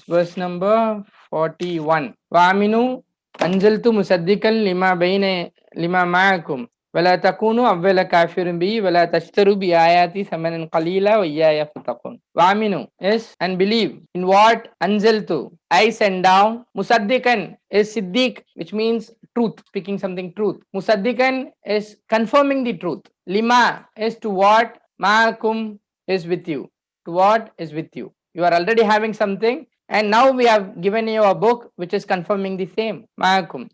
verse number 41. Waminu anjaltu musaddiqan lima ma'akum wala takunu awwala kafirin bi wala tashtaru bi ayati thamanan qalila wa iyaya fattaqun. Waminu is and believe in what anjaltu I send down. Musaddiqan is siddiq, which means truth, speaking something truth. Musaddiqan is confirming the truth. Lima is to what ma'akum is with you. To what is with you. You are already having something, and now we have given you a book which is confirming the same. Ma'akum.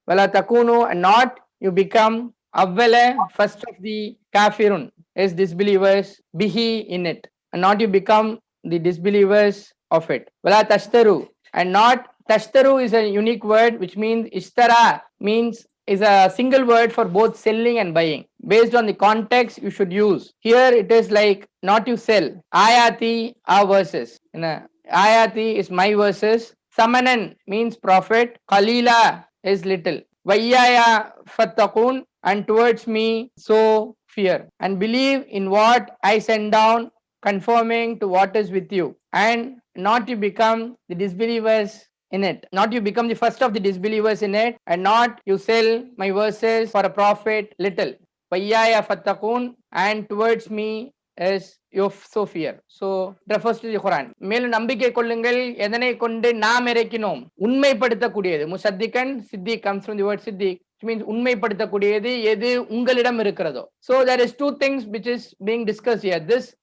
Wala takunu, and not you become awwala, first of the kafirun, is disbelievers, bihi, in it, and not you become the disbelievers of it. Wala tashtaru, and not tashtaru is a unique word which means ishtara means is a single word for both selling and buying. Based on the context, you should use. Here it is like not you sell. Ayati are verses. Ayati is my verses. Samanan means profit. Qalila is little. Vayyaya fattakun, and towards me so fear. And believe in what I send down, conforming to what is with you, and not you become the disbelievers in it. Not you become the first of the disbelievers in it, and not you sell my verses for a profit little. Vayyaya fattakun, and towards me is your so fear. So it refers to the Quran. மேலும் நம்பிக்கை கொள்ளுங்கள் எதனை கொண்டு நாம் இறக்கினோம் உண்மைப்படுத்தக்கூடியது. முசத்திகன் Siddique comes from the word siddiq, which means உண்மைப்படுத்தக்கூடியது எது உங்களிடம் இருக்கிறதோ. So there is two things which is being discussed here. This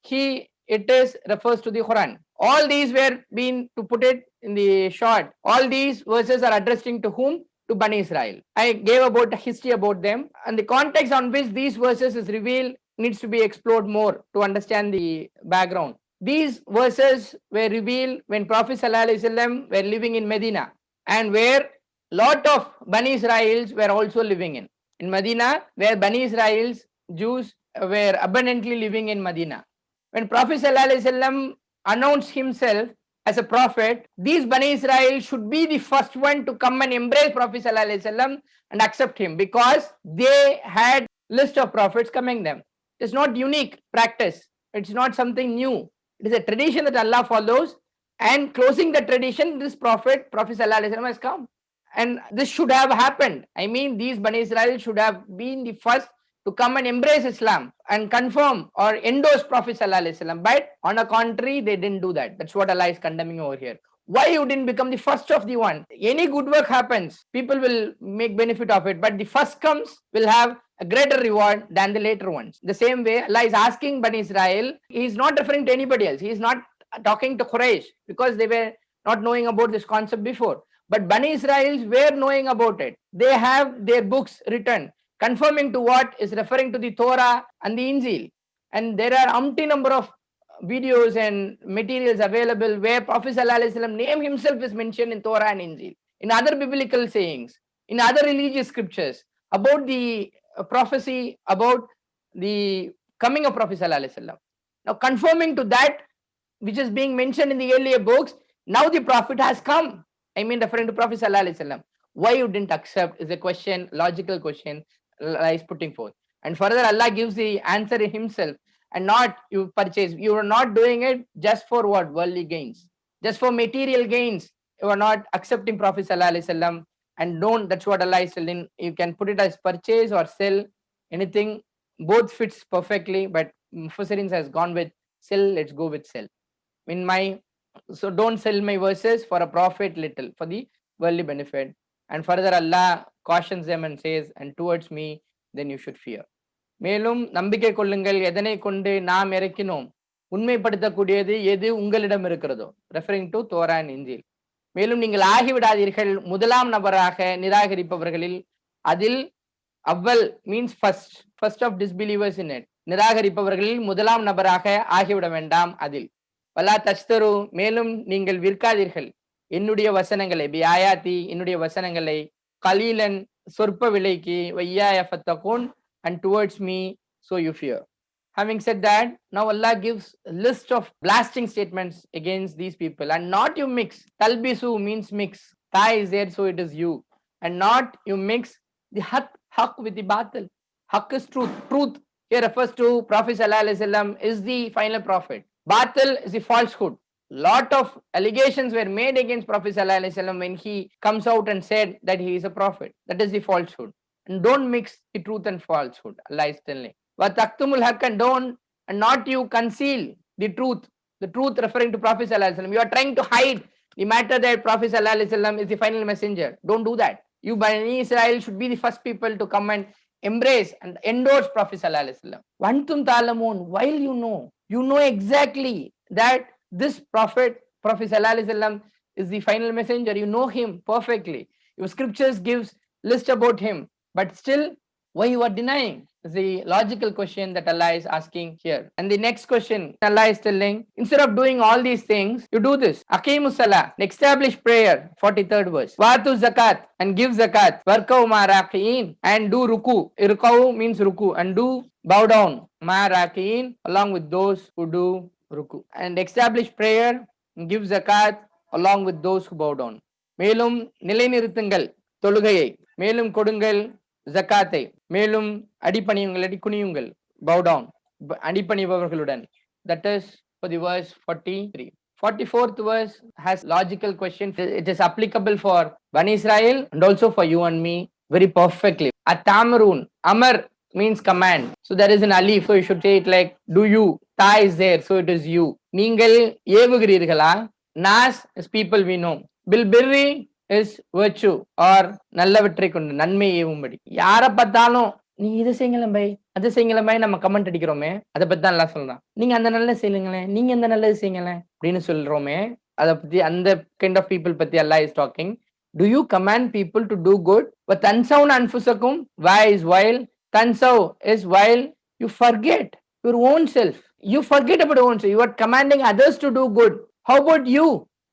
it is refers to the Quran. All these were being, to put it in the short, all these verses are addressing to whom? To Bani Israel. I gave about history about them, and the context on which these verses is revealed needs to be explored more to understand the background. These verses were revealed when Prophet ﷺ were living in Medina, and where lot of Bani Israels were also living in Medina, where Bani Israels, Jews, were abundantly living in Medina. When Prophet ﷺ announced himself as a prophet, these Bani Israel should be the first one to come and embrace Prophet ﷺ and accept him, because they had list of prophets coming them. It's not unique practice. It's not something new. It is a tradition that Allah follows, and closing the tradition, this Prophet ﷺ has come. And this should have happened. I mean, these Bani Israel should have been the first to come and embrace Islam and confirm or endorse Prophet ﷺ. But on the contrary, they didn't do that. That's what Allah is condemning over here. Why you didn't become the first of the one? Any good work happens, people will make benefit of it, but the first comes will have a greater reward than the later ones. The same way, Allah is asking Bani Israel, He is not referring to anybody else. He is not talking to Quraysh, because they were not knowing about this concept before. But Bani Israels were knowing about it. They have their books written, confirming to what is referring to the Torah and the Injil. And there are umpty number of videos and materials available where Prophet ﷺ name himself is mentioned in Torah and Injil, in other biblical sayings, in other religious scriptures, about the prophecy about the coming of Prophet ﷺ. Now confirming to that which is being mentioned in the earlier books, now the Prophet has come. I mean, referring to Prophet ﷺ. Why you didn't accept is a question, logical question Allah is putting forth. And further, Allah gives the answer himself, and not you purchase. You are not doing it just for what? Worldly gains. Just for material gains. You are not accepting Prophet ﷺ, and don't, that's what Allah is telling. You can put it as purchase or sell, anything. Both fits perfectly, but Mufassirins has gone with sell, let's go with sell. So don't sell my verses for a profit little, for the worldly benefit. And further Allah cautions them and says, and towards me then you should fear. மேலும் நம்பிக்கை கொள்ளுங்கள் எதனை கொண்டு நாம் இறக்கினோம் உண்மைப்படுத்தக்கூடியது எது உங்களிடம் இருக்கிறதோ, referring to Torah and இன்ஜில். மேலும் நீங்கள் ஆகிவிடாதீர்கள் முதலாம் நபராக நிராகரிப்பவர்களில் அதில். அவ்வல் means first of disbelievers in it. நிராகரிப்பவர்களில் முதலாம் நபராக ஆகிவிட வேண்டாம் அதில். வலா தஷ்தரு, மேலும் நீங்கள் விற்காதீர்கள் என்னுடைய வசனங்களை, பி ஆயாத்தி, என்னுடைய வசனங்களை, கலீலன், சொற்ப விலைக்கு, வையாய ஃபத்தகூன், and towards me so you fear. Having said that, now Allah gives a list of blasting statements against these people. And not you mix. Talbisu means mix. Ta is there, so it is you. And not you mix the haq with the batil. Haq is truth. Truth here refers to Prophet ﷺ is the final prophet. Batil is the falsehood. Lot of allegations were made against Prophet Sallallahu Alaihi Wasallam when he comes out and said that he is a prophet. That is the falsehood. And don't mix the truth and falsehood. Allah is telling. وَتَكْتُمُ الْحَقَّ, and don't, and not you conceal the truth. The truth referring to Prophet Sallallahu Alaihi Wasallam. You are trying to hide the matter that Prophet Sallallahu Alaihi Wasallam is the final messenger. Don't do that. You, Bani Israel, should be the first people to come and embrace and endorse Prophet Sallallahu Alaihi Wasallam. وَأَنْتُمْ تَعْلَمُونَ, while you know exactly that this Prophet Sallallahu Alaihi Wasallam is the final messenger. You know him perfectly. Your scriptures gives list about him, but still, why you are denying? Is the logical question that Allah is asking here. And the next question Allah is telling, instead of doing all these things, you do this. Aqimus salah, establish prayer, 43rd verse. Watu zakat, and give zakat. Warkau ma'raqiin, and do ruku. Irkau means ruku, and do bow down. Ma'raqiin, along with those who do ruku. And establish prayer, and give zakat along with those who bow down. மேலும் நிலைநிறுத்துங்கள் தொழுகையை, மேலும் கொடுங்கள் ஜக்காத்தை, மேலும் அடிபணியுங்கள், அடிக்குனியுங்கள், bow down, அடிபணிபவர்களுடன். That is for the verse 43. 44th verse has logical question. It is applicable for Bani Israel and also for you and me very perfectly. At-tamrun, amar means command. So there is an alif, so you should say it like do you. Ta is there, so it is you. நீங்கள் ஏவுகிறீர்களா? Nas is people we know. Bil birri is virtue or நல்லவற்றை கொண்டு, நன்மை ஏவும்படி. யாரை பார்த்தாலும் நீ இதை செய்யலாம் by, அதை செய்யலாம் பை, நம்ம கமெண்ட் அடிக்கிறோமே, அதை பத்தி தான் எல்லாம் சொல்றான். நீங்க அந்த நல்லது செய்யுங்களேன், நீங்க அந்த நல்லது செய்யுங்களேன் அப்படின்னு சொல்றோமே, அதை பத்தி, அந்த கைண்ட் ஆஃப் பீப்புள் பத்தி Allah is talking. Do you command people to do good? But tansawna anfusakum, why is while? Tansaw is while you forget your own self. You forget about your own self. You are commanding others to do good. How about you?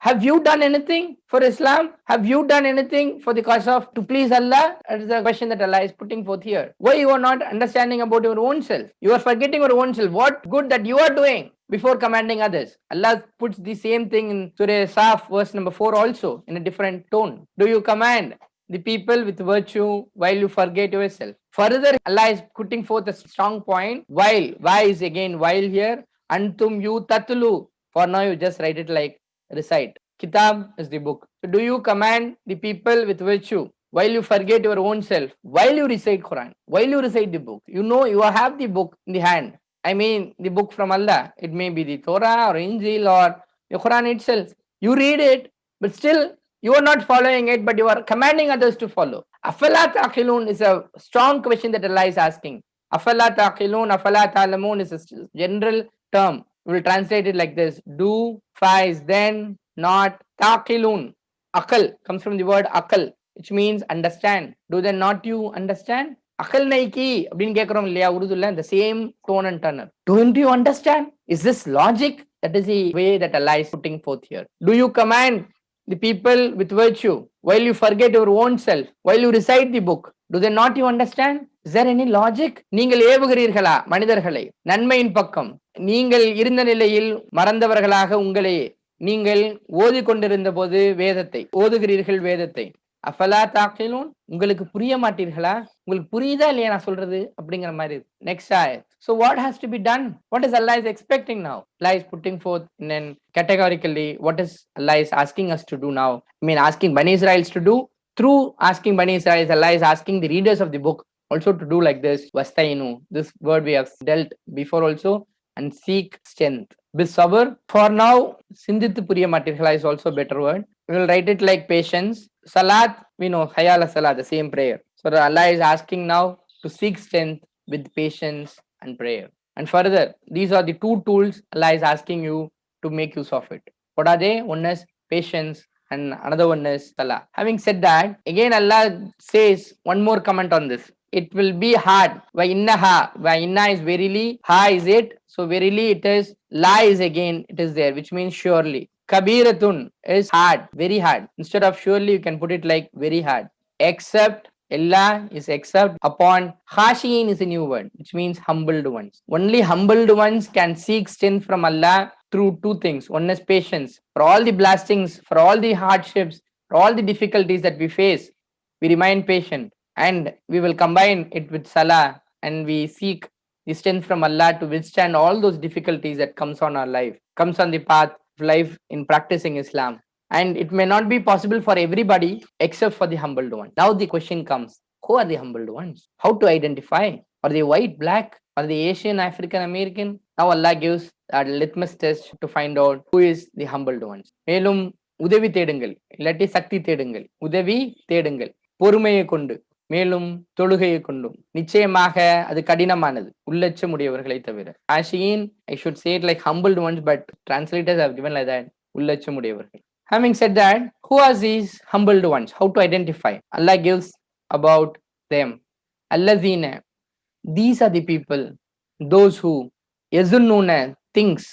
Have you done anything for Islam? Have you done anything for the cause of to please Allah? That is the question that Allah is putting forth here. Why you are not understanding about your own self? You are forgetting your own self. What good that you are doing before commanding others? Allah puts the same thing in Surah Saf verse number 4 also in a different tone. Do you command the people with virtue while you forget yourself? Further, Allah is putting forth a strong point. While, why is again while here? Antum you tatlu. For now you just write it like recite. Kitab is the book. So do you command the people with virtue while you forget your own self, while you recite Quran, while you recite the book? You know you have the book in the hand. I mean the book from Allah. It may be the Torah or Injil or the Quran itself. You read it, but still you are not following it, but you are commanding others to follow. Afala taqilun is a strong question that Allah is asking. Afala taqilun, afala ta'lamun is a general term. We will translate it like this. Do, faiz, then, not. Taqilun, akal comes from the word akal, which means understand. Do then not you understand? Akal naiki அப்படின்னு கேட்கிறோம் இல்லையா உருதுல, the same tone and tenor. Don't you understand? Is this logic? That is the way that Allah is putting forth here. Do you command the people with virtue while you forget your own self, while you recite the book? Do they not you understand? Is there any logic? நீங்கள் ஏவுகிறீர்களா மனிதர்களை நன்மையின் பக்கம், நீங்கள் இருந்த நிலையில் மறந்தவர்களாக உங்களையே, நீங்கள் ஓதிக்கொண்டிருந்த போது வேதத்தை ஓதுகிறீர்கள், வேதத்தை. அஃபலா தாக்கிலூன், உங்களுக்கு புரிய மாட்டீர்களா? உங்களுக்கு புரியுதா இல்லையா நான் சொல்றது அப்படிங்கிற மாதிரி. நெக்ஸ்ட் ஆயத். So what has to be done? What is Allah is expecting now? Allah is putting forth in an categorically what is Allah is asking us to do now. I mean asking Bani Israelites to do. Through asking Bani Israelites, Allah is asking the readers of the book also to do like this. Wastainu, this word we have dealt before also, and seek strength. Bisabr, for now, sindithu puriya matirhala is also a better word. We will write it like patience. Salat, we know, hayala salat, the same prayer. So Allah is asking now to seek strength with patience and prayer. And further, these are the two tools Allah is asking you to make use of it. What are they? One is patience and another one is salah. Having said that, again Allah says one more comment on this. It will be hard. Why inna is verily, ha is it, so verily it is, la is again it is there, which means surely. Kabiratun is hard, very hard. Instead of surely you can put it like very hard. Except, illa is except upon. Khashiin is a new word, which means humbled ones. Only humbled ones can seek strength from Allah through two things. One is patience. For all the blastings, for all the hardships, for all the difficulties that we face, we remain patient. And we will combine it with salah, and we seek the strength from Allah to withstand all those difficulties that comes on our life, comes on the path life in practicing Islam. And it may not be possible for everybody except for the humbled one. Now the question comes, who are the humbled ones? How to identify? Are they white, black? Are they Asian, African, American? Now Allah gives a litmus test to find out who is the humbled ones. மேலும் உதவி தேடுங்கள், இல்லாட்டி சக்தி தேடுங்கள். உதவி தேடுங்கள், பொறுமையை கொண்டு, மேலும் தொழுகையை கொண்டும். நிச்சயமாக அது கடினமானது, உள்ளச்சம் உடையவர்களை தவிர. ஆஷியின், I should say it like humbled ones, but translators have given like that, உள்ளச்சம் உடையவர்கள். Having said that, who are these humbled ones? How to identify? Allah gives about them. Allazina, these are the people, those who yazunnuna, thinks,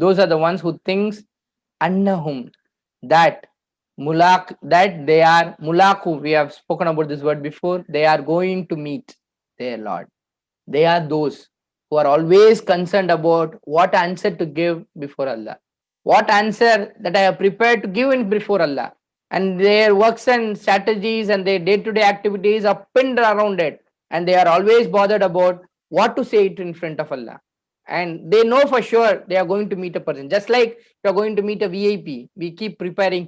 those are the ones who thinks annahum, that that they are mulaku, we have spoken about this word before, they are going to meet their Lord. They are those who are always concerned about what answer to give before Allah, what answer that I have prepared to give in before Allah, and their works and strategies and their day-to-day activities are pinned around it, and they are always bothered about what to say it in front of Allah. And they know for sure they are going to meet a person. Just like you are going to meet a VIP, we keep preparing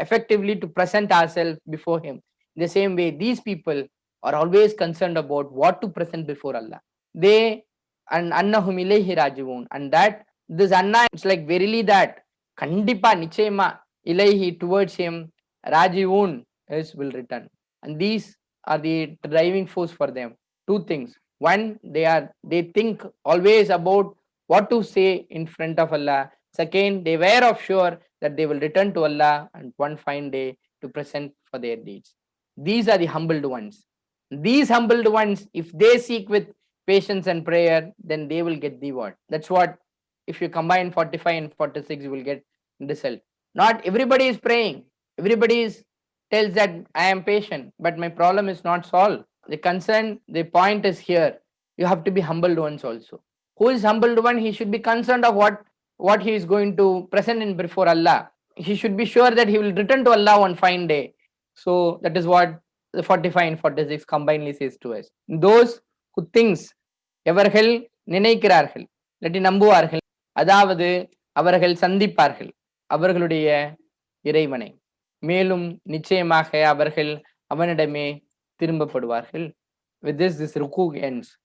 effectively to present ourselves before him. In the same way, these people are always concerned about what to present before Allah. They and annahum ilayhi rajiun, and that this anna, it's like verily that kandipa nichayama ilayhi, towards him, rajiun is will return. And these are the driving force for them. Two things: one, they think always about what to say in front of Allah. Second, they were of sure that they will return to Allah and one fine day to present for their deeds. These are the humbled ones. These humbled ones, if they seek with patience and prayer, then they will get the word. That's what, if you combine 45 and 46, you will get result. Not everybody is praying, everybody tells that I am patient, but my problem is not solved. The concern, the point is here, you have to be humbled ones also. Who is humbled one? He should be concerned of what he is going to present in before Allah. He should be sure that he will return to Allah one fine day. So that is what the 45 and 46 combinedly says to us. Those who thinks, எவர்கள் நினைக்கிறார்கள், இல்லாட்டி நம்புவார்கள், அதாவது அவர்கள் சந்திப்பார்கள் அவர்களுடைய இறைவனை, மேலும் நிச்சயமாக அவர்கள் அவனிடமே திரும்பப்படுவார்கள். With this ruku ends.